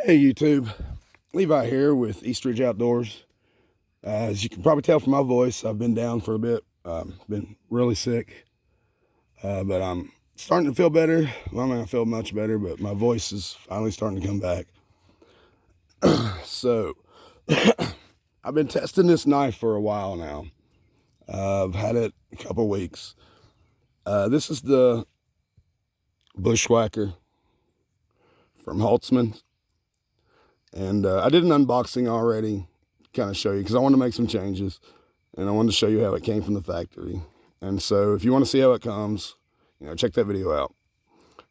Hey YouTube, Levi here with Eastridge Outdoors. As you can probably tell from my voice, I've been down for a bit. Been really sick, but I'm starting to feel better. Well, I mean, I feel much better, but my voice is finally starting to come back. So, I've been testing this knife for a while now. I've had it a couple weeks. This is the Bushwhacker from Holtzman. And I did an unboxing already, kind of show you, because I wanted to make some changes. And I wanted to show you how it came from the factory. And so if you want to see how it comes, check that video out.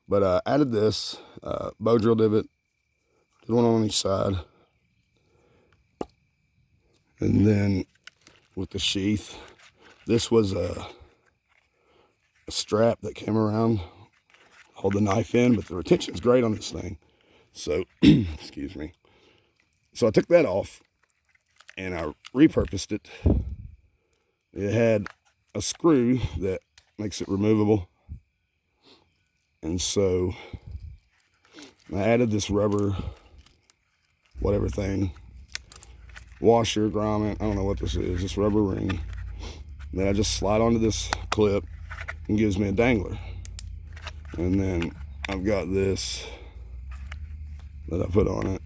But I added this bow drill divot, did one on each side. And then with the sheath, this was a strap that came around, hold the knife in, but the retention's great on this thing. So, excuse me. So I took that off and I repurposed it. It had a screw that makes it removable. And so I added this rubber, whatever thing, washer, grommet, I don't know what this is, this rubber ring. Then I just slide onto this clip and gives me a dangler. And then I've got this that I put on it.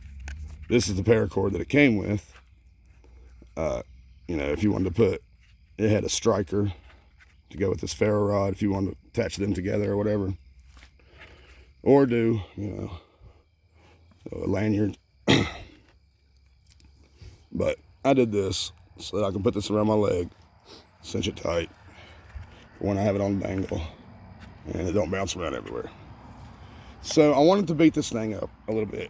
This is the paracord that it came with. If you wanted to put, it had a striker to go with this ferro rod if you wanted to attach them together or whatever. Or do, a lanyard. But I did this so that I can put this around my leg, cinch it tight for when I have it on the dangle and it don't bounce around everywhere. So I wanted to beat this thing up a little bit.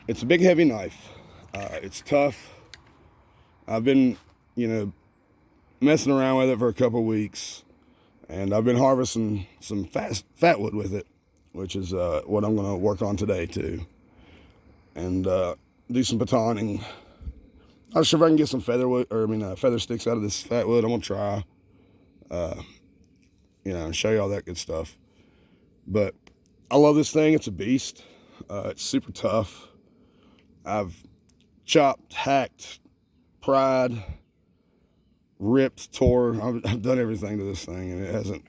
It's a big, heavy knife. It's tough. I've been, messing around with it for a couple weeks, and I've been harvesting some fat wood with it, which is what I'm going to work on today too, and do some batoning. I'm not sure if I can get some feather sticks out of this fat wood. I'm going to try, and show you all that good stuff. But I love this thing. It's a beast. It's super tough. I've chopped, hacked, pried, ripped, tore. I've done everything to this thing, and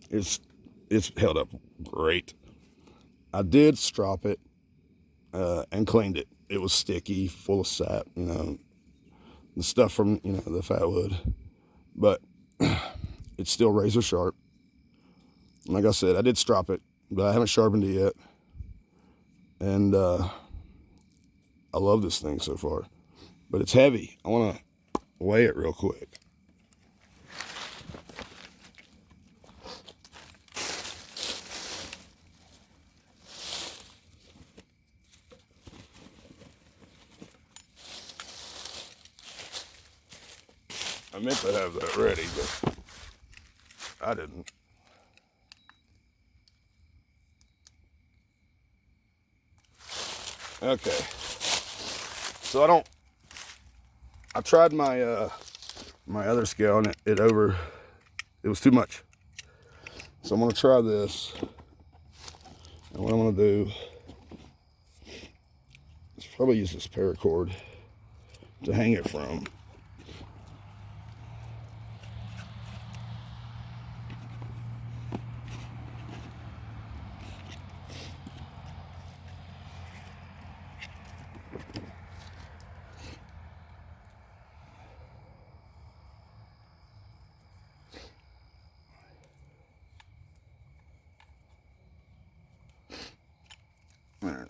it's held up great. I did strop it and cleaned it. It was sticky, full of sap, the stuff from the fat wood, but it's still razor sharp. Like I said, I did strop it, but I haven't sharpened it yet. And I love this thing so far, but it's heavy. I want to weigh it real quick. I meant to have that ready, but I didn't. Okay. So I tried my my other scale and it was too much. So I'm gonna try this. And what I'm gonna do is probably use this paracord to hang it from.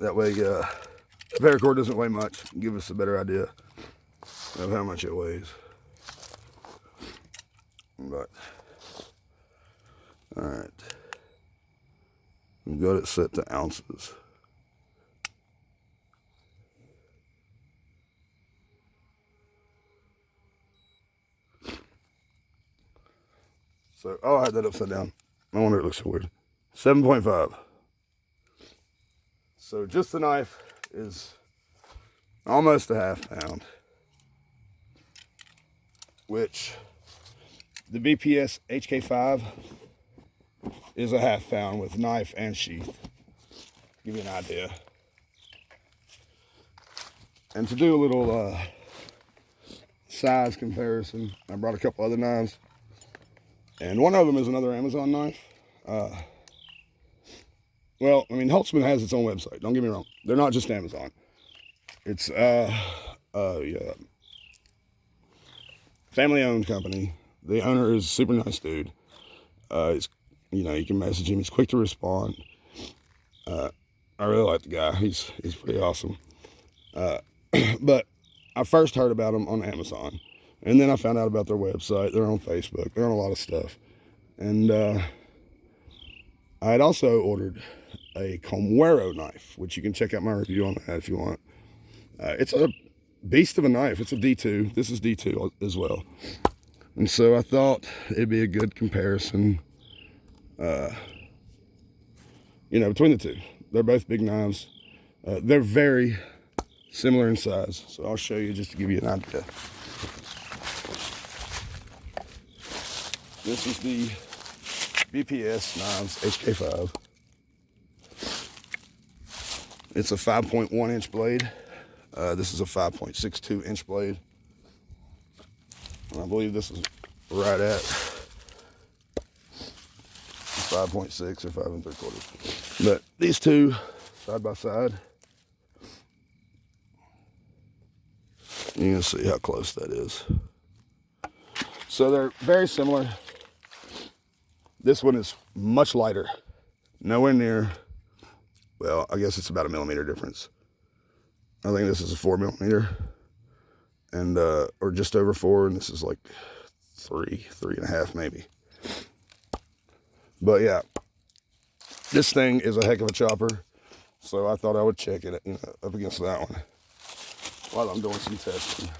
That way, the paracord doesn't weigh much. Give us a better idea of how much it weighs. But, all right, we've got it set to ounces. So, oh, I had that upside down. No wonder it looks so weird. 7.5. So just the knife is almost a half pound, which the BPS HK5 is a half pound with knife and sheath. Give you an idea. And to do a little size comparison, I brought a couple other knives. And one of them is another Amazon knife. Well, I mean, Holtzman has its own website. Don't get me wrong. They're not just Amazon. It's family-owned company. The owner is a super nice dude. You can message him. He's quick to respond. I really like the guy. He's pretty awesome. But I first heard about them on Amazon, and then I found out about their website. They're on Facebook. They're on a lot of stuff. And I had also ordered a Comwero knife, which you can check out my review on that if you want. It's a beast of a knife. It's a D2. This is D2 as well. And so I thought it'd be a good comparison, between the two. They're both big knives. They're very similar in size. So I'll show you just to give you an idea. This is the BPS Knives HK5. It's a 5.1 inch blade. This is a 5.62 inch blade. And I believe this is right at 5.6 or 5 3/4. But these two side by side, you can see how close that is. So they're very similar. This one is much lighter. Nowhere near, well, I guess it's about a millimeter difference. I think this is a 4mm, and or just over 4, and this is like 3.5 maybe. But yeah, this thing is a heck of a chopper, so I thought I would check it, up against that one while I'm doing some testing.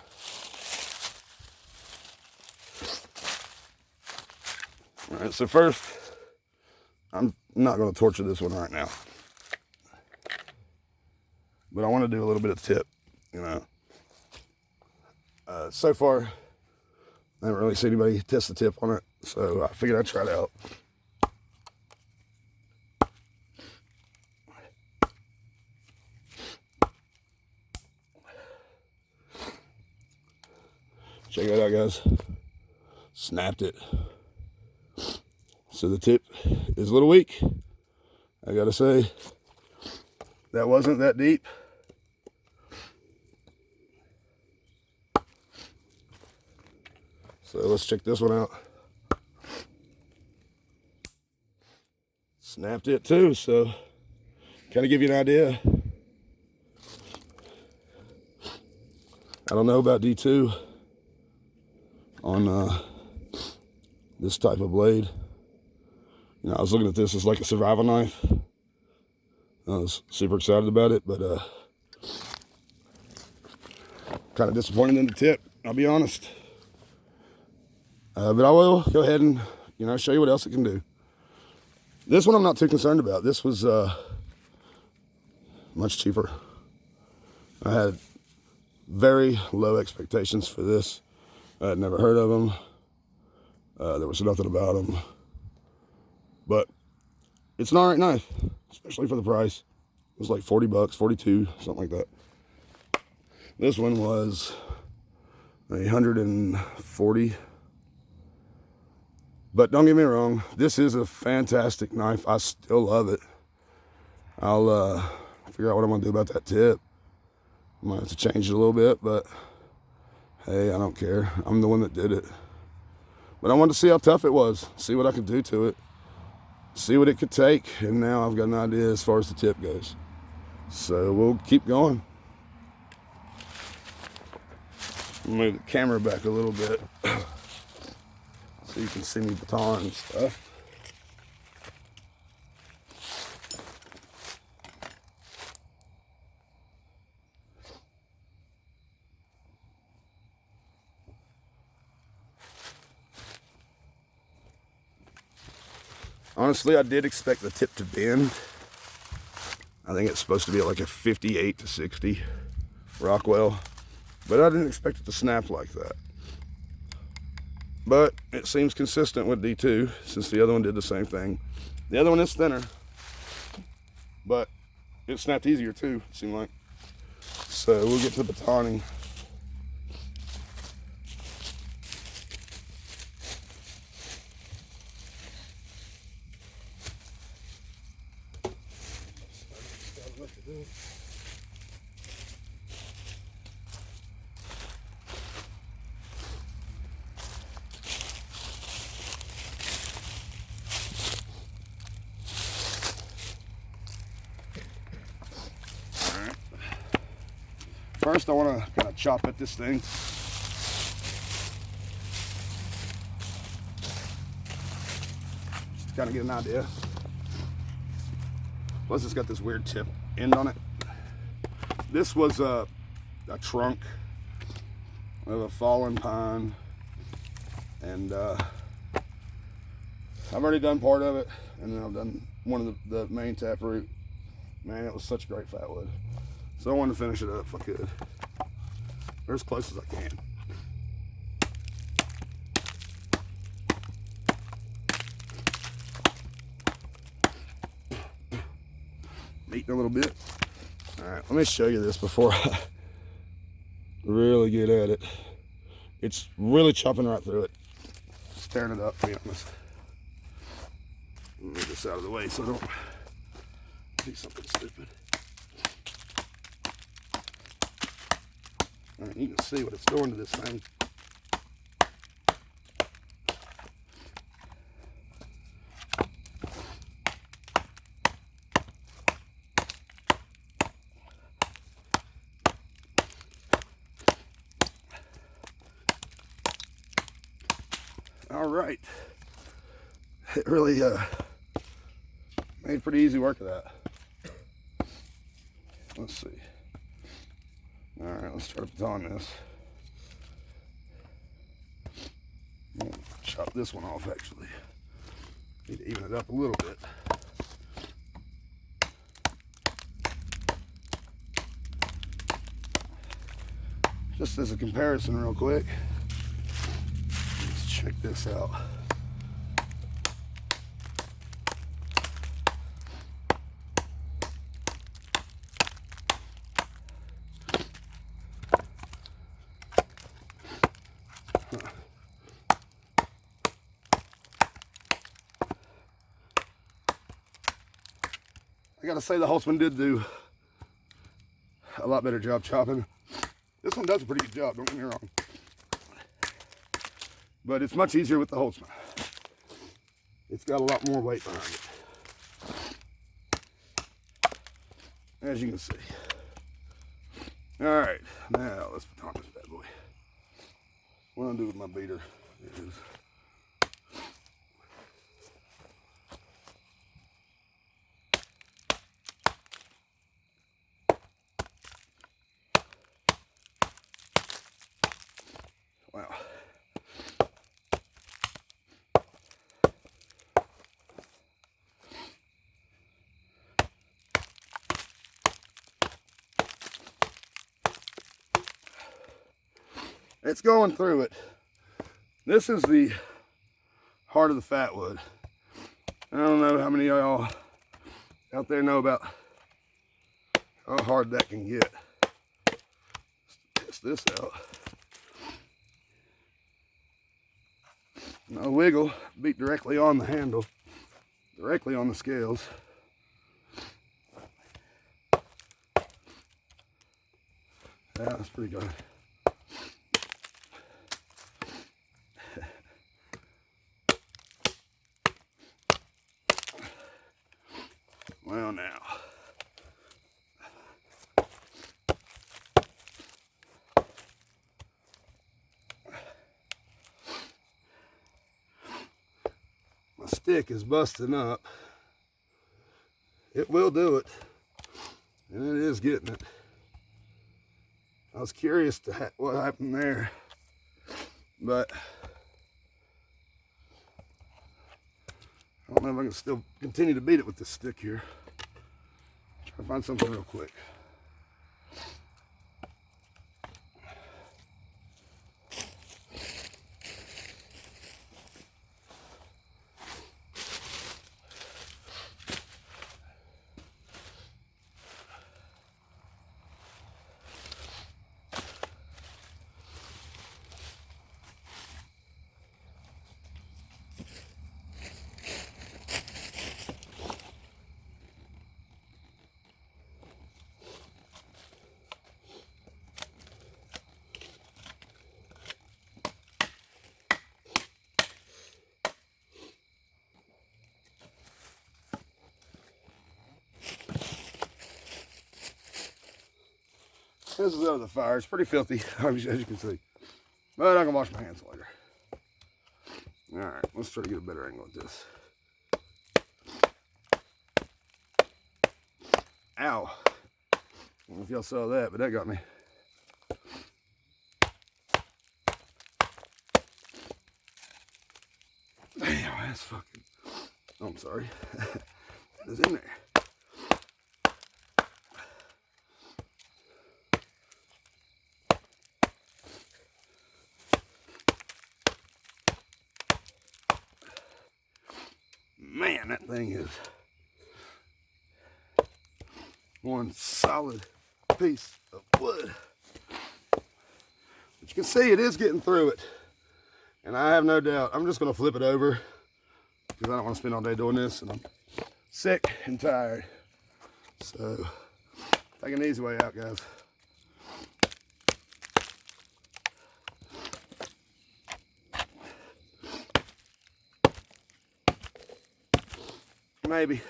All right, so first, I'm not going to torture this one right now, but I want to do a little bit of tip, So far, I haven't really seen anybody test the tip on it, so I figured I'd try it out. Check that out, guys. Snapped it. So the tip is a little weak. I gotta say, that wasn't that deep. So let's check this one out. Snapped it too, so kind of give you an idea. I don't know about D2 on this type of blade. I was looking at this as like a survival knife. I was super excited about it, but kind of disappointed in the tip, I'll be honest. But I will go ahead and, show you what else it can do. This one I'm not too concerned about. This was much cheaper. I had very low expectations for this. I had never heard of them. There was nothing about them. But it's an alright knife, especially for the price. It was like $40, 42, something like that. This one was $140. But don't get me wrong, this is a fantastic knife. I still love it. I'll figure out what I'm gonna do about that tip. I might have to change it a little bit, but hey, I don't care. I'm the one that did it. But I wanted to see how tough it was, see what I could do to it, see what it could take, and now I've got an idea as far as the tip goes. So we'll keep going. Move the camera back a little bit so you can see me baton and stuff. Honestly, I did expect the tip to bend. I think it's supposed to be like a 58 to 60 Rockwell, but I didn't expect it to snap like that. But it seems consistent with D2 since the other one did the same thing. The other one is thinner, but it snapped easier too, it seemed like. So we'll get to the batoning. First, I want to kind of chop at this thing. Just to kind of get an idea. Plus, it's got this weird tip end on it. This was a trunk of a fallen pine, and I've already done part of it, and then I've done one of the main taproot. Man, it was such great fat wood. So I wanted to finish it up if I could, or as close as I can. Eating a little bit. All right, let me show you this before I really get at it. It's really chopping right through it. It's tearing it up, to be honest. Move this out of the way so I don't do something stupid. All right, you can see what it's doing to this thing. All right, it really made pretty easy work of that. Let's see. All right, let's try to put on this. I'll chop this one off, actually. Need to even it up a little bit. Just as a comparison real quick, let's check this out. I gotta say the Holtzman did do a lot better job chopping. This one does a pretty good job, don't get me wrong. But it's much easier with the Holtzman. It's got a lot more weight behind it, as you can see. All right, now let's put on this bad boy. What I'm doing with my beater is wow. It's going through it. This is the heart of the fat wood. I don't know how many of y'all out there know about how hard that can get. Let's test this out. No wiggle, beat directly on the handle, directly on the scales. Yeah, that's pretty good. Well, now. My stick is busting up. It will do it, and it is getting it. I was curious to what happened there, but I don't know if I can still continue to beat it with this stick here. Try to find something real quick. This is out of the fire. It's pretty filthy, as you can see. But I can wash my hands later. Alright, let's try to get a better angle at this. Ow. I don't know if y'all saw that, but that got me. Damn, that's fucking... Oh, I'm sorry. It's in there. Man, that thing is one solid piece of wood. But you can see it is getting through it. And I have no doubt, I'm just gonna flip it over because I don't want to spend all day doing this and I'm sick and tired. So, take an easy way out, guys. Maybe.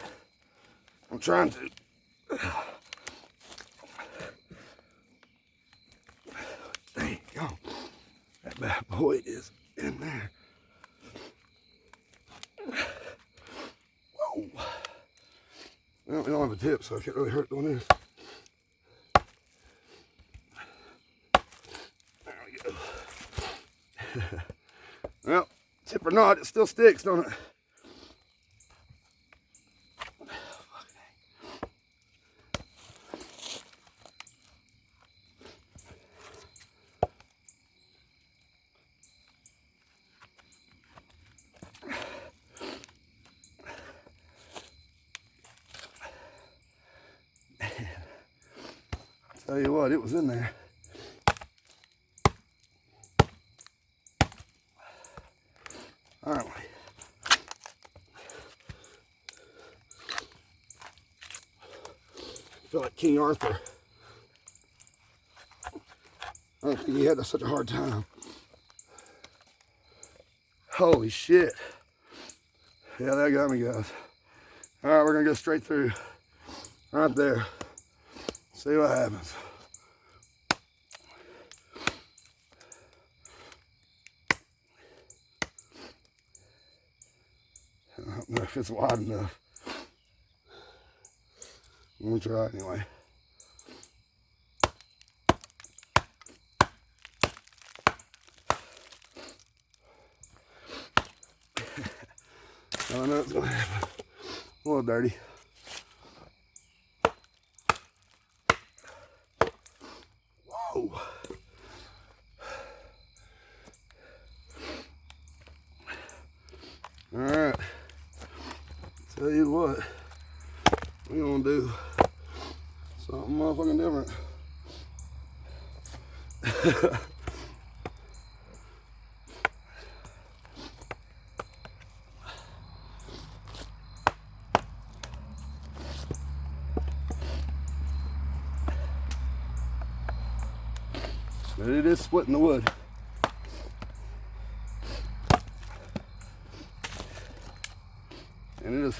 I'm trying to. Dang, go. That bad boy is in there. Whoa. Well, we don't have a tip, so I can't really hurt doing this. There we go. Well, tip or not, it still sticks, don't it? Tell you what, it was in there. Aren't we? I feel like King Arthur. I don't think he had such a hard time. Holy shit. Yeah, that got me, guys. All right, we're gonna go straight through. Right there. See what happens. I don't know if it's wide enough. I'm gonna try it anyway. I know it's gonna happen. A little dirty. Whoa. All right. Tell you what, we're gonna do something motherfucking different. But it is splitting the wood. And it is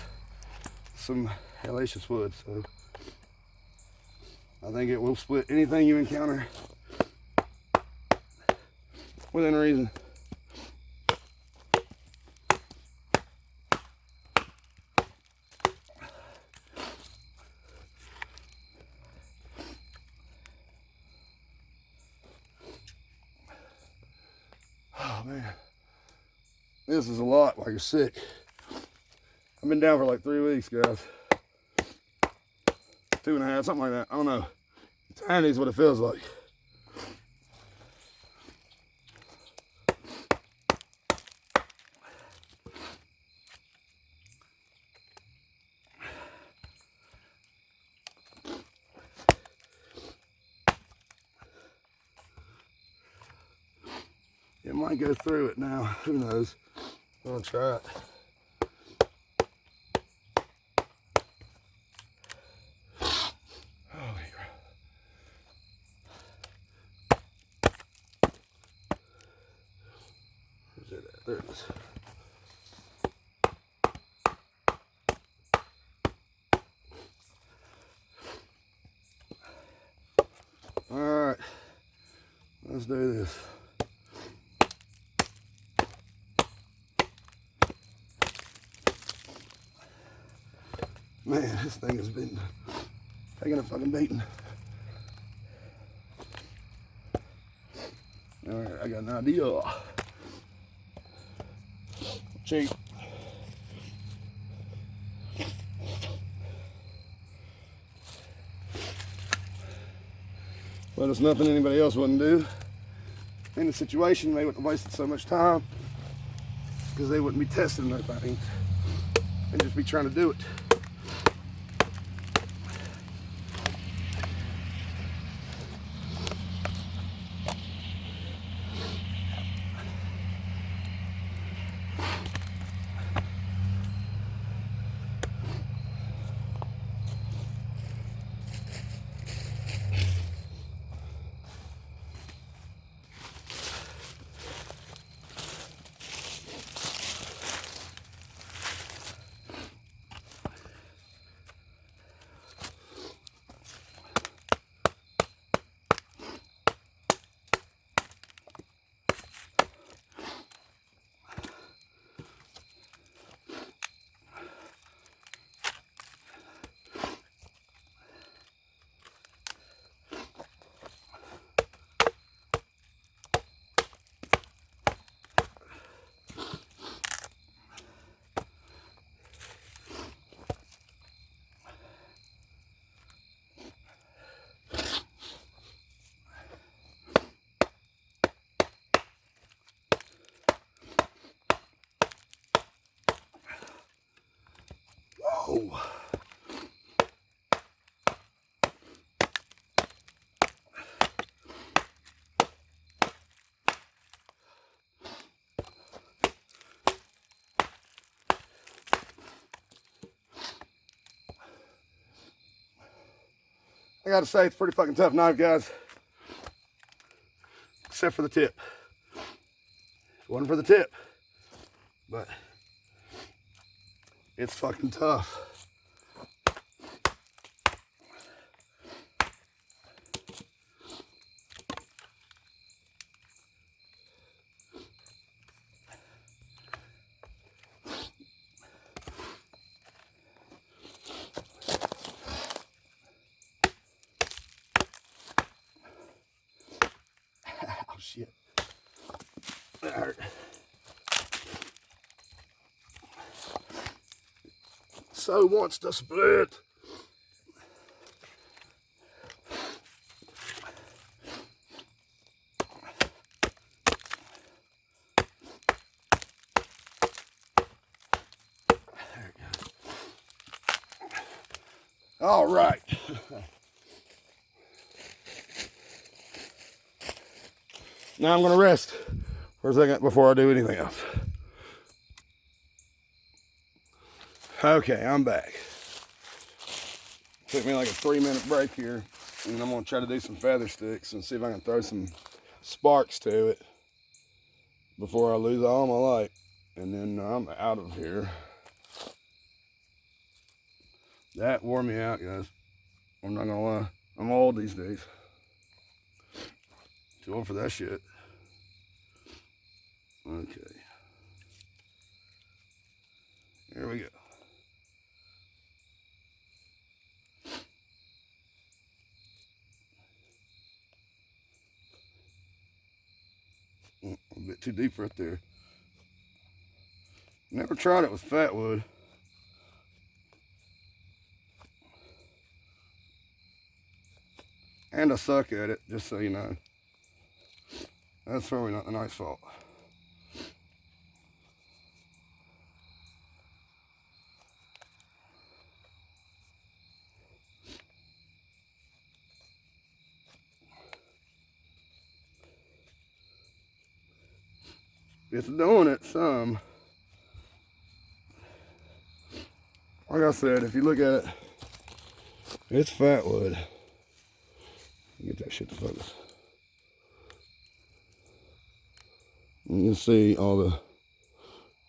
some hellacious wood, so I think it will split anything you encounter within reason. Oh man, this is a lot while you're sick. I've been down for like 3 weeks, guys. 2.5, something like that. I don't know. Tiny is what it feels like. It might go through it now. Who knows? I'm gonna try it. There it is. All right. Let's do this. Man, this thing has been taking a fucking beating. All right, I got an idea. Cheap. But it's nothing anybody else wouldn't do. In the situation, they wouldn't have wasted so much time because they wouldn't be testing their things. They'd just be trying to do it. Whoa. I gotta say, it's a pretty fucking tough knife, guys. Except for the tip. It wasn't for the tip, but it's fucking tough. Oh shit. That hurt. So wants to split. There it goes. All right. Now I'm going to rest for a second before I do anything else. Okay, I'm back. Took me like a 3-minute break here, and I'm going to try to do some feather sticks and see if I can throw some sparks to it before I lose all my light. And then I'm out of here. That wore me out, guys. I'm not going to lie. I'm old these days. Too old for that shit. Okay. Here we go. A bit too deep right there. Never tried it with fat wood. And I suck at it, just so you know. That's probably not the knife's fault. It's doing it some. Like I said, if you look at it, it's fat wood. Get that shit to focus. You can see all the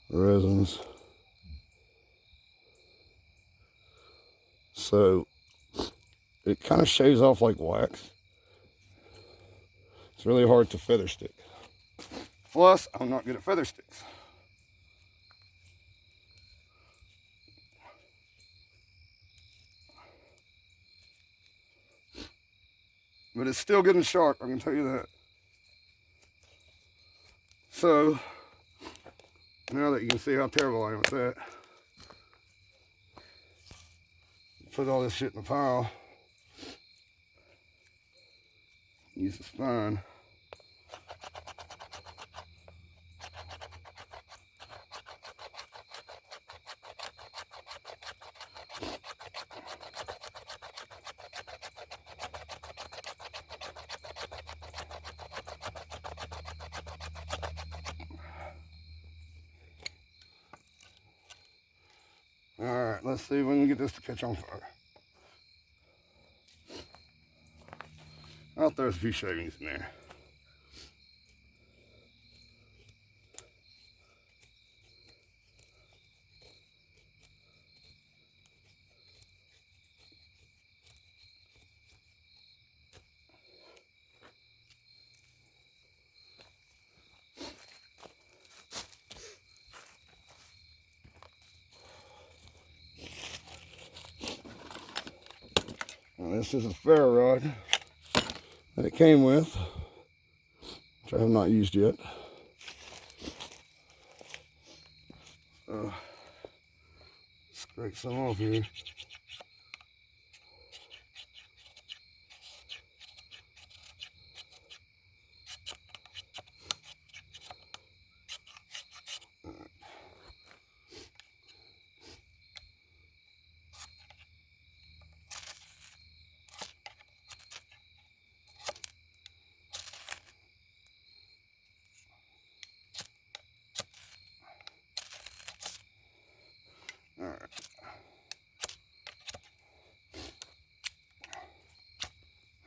resins. So it kind of shaves off like wax. It's really hard to feather stick. Plus, I'm not good at feather sticks. But it's still good and sharp, I can tell you that. So, now that you can see how terrible I am at that, put all this shit in a pile, use the spine. Alright, let's see if we can get this to catch on fire. I'll throw a few shavings in there. Now, this is a ferro rod that it came with, which I have not used yet. Scrape some off here. Alright.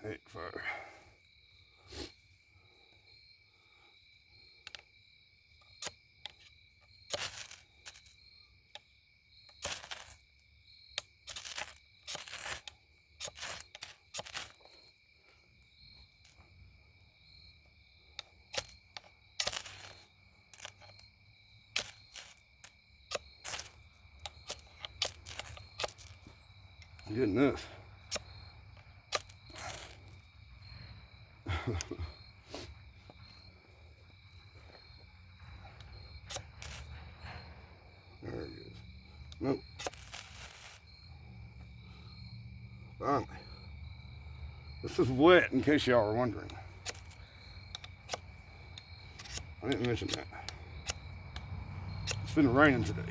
Heck fire. Goodness. There it is. Nope. Finally. This is wet, in case y'all were wondering. I didn't mention that. It's been raining today.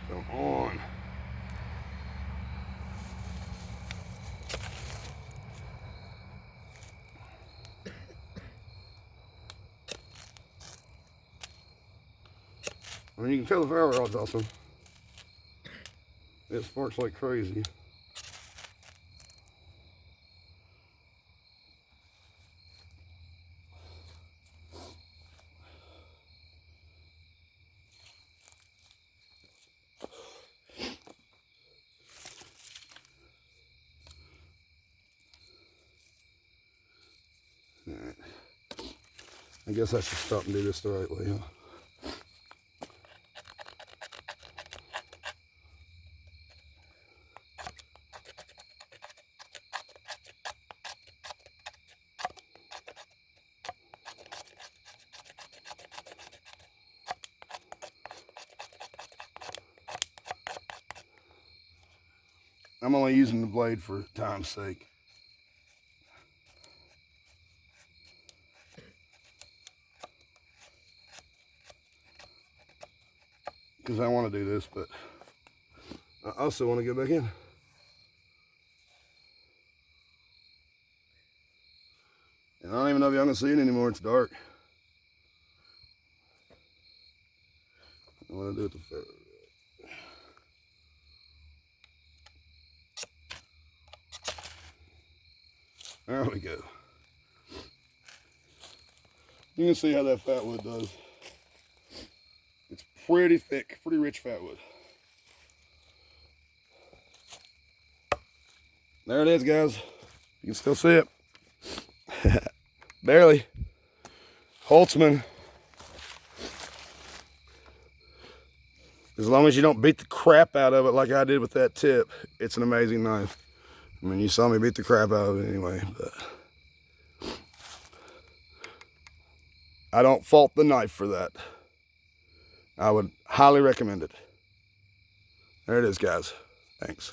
Come on. I mean, you can tell the ferro rod's awesome. It sparks like crazy. Alright. I guess I should stop and do this the right way, huh? I'm only using the blade for time's sake. Because I want to do this, but I also want to go back in. And I don't even know if y'all can see it anymore, it's dark. I want to do it the ferro. There we go. You can see how that fat wood does. It's pretty thick, pretty rich fat wood. There it is, guys. You can still see it. Barely. Holtzman. As long as you don't beat the crap out of it like I did with that tip, it's an amazing knife. I mean, you saw me beat the crap out of it anyway, but I don't fault the knife for that. I would highly recommend it. There it is, guys. Thanks.